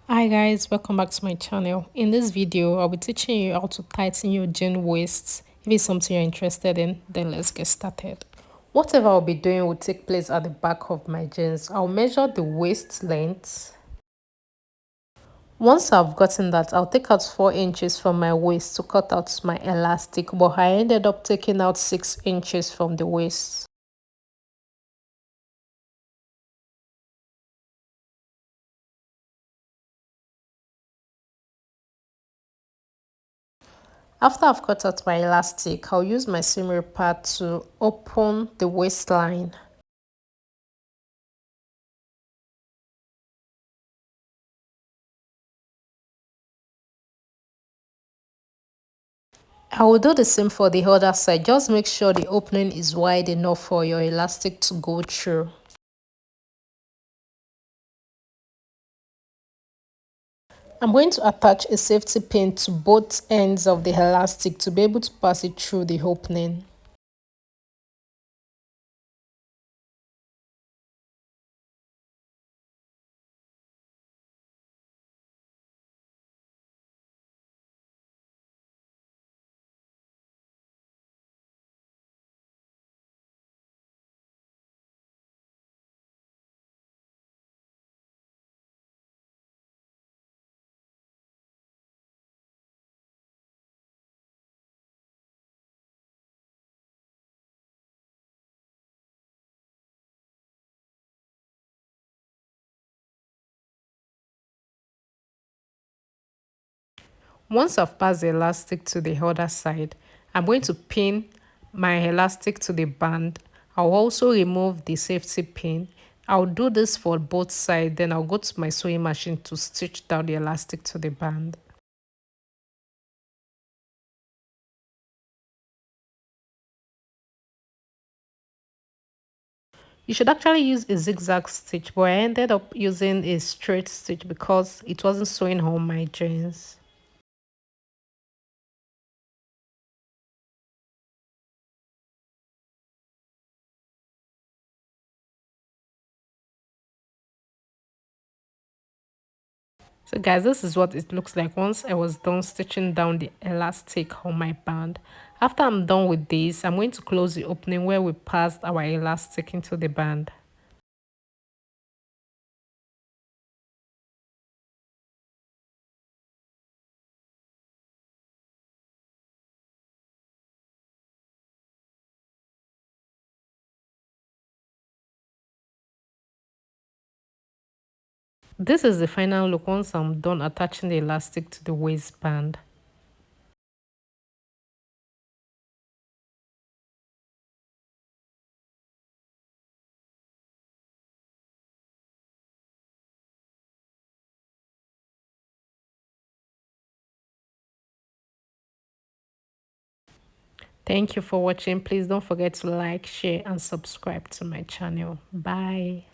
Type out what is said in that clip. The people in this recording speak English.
Hi guys, welcome back to my channel. In this video, I'll be teaching you how to tighten your jean waists. If it's something you're interested in, then let's get started. Whatever I'll be doing will take place at the back of my jeans. I'll measure the waist length. Once I've gotten that, I'll take out 4 inches from my waist to cut out my elastic, but I ended up taking out 6 inches from the waist. After I've cut out my elastic, I'll use my seam pad to open the waistline. I will do the same for the other side. Just make sure the opening is wide enough for your elastic to go through. I'm going to attach a safety pin to both ends of the elastic to be able to pass it through the opening. Once I've passed the elastic to the other side, I'm going to pin my elastic to the band. I'll also remove the safety pin. I'll do this for both sides, then I'll go to my sewing machine to stitch down the elastic to the band. You should actually use a zigzag stitch, but I ended up using a straight stitch because it wasn't sewing on my jeans. So guys, this is what it looks like once I was done stitching down the elastic on my band. After I'm done with this, I'm going to close the opening where we passed our elastic into the band. This is the final look once I'm done attaching the elastic to the waistband. Thank you for watching. Please don't forget to like, share and subscribe to my channel. Bye.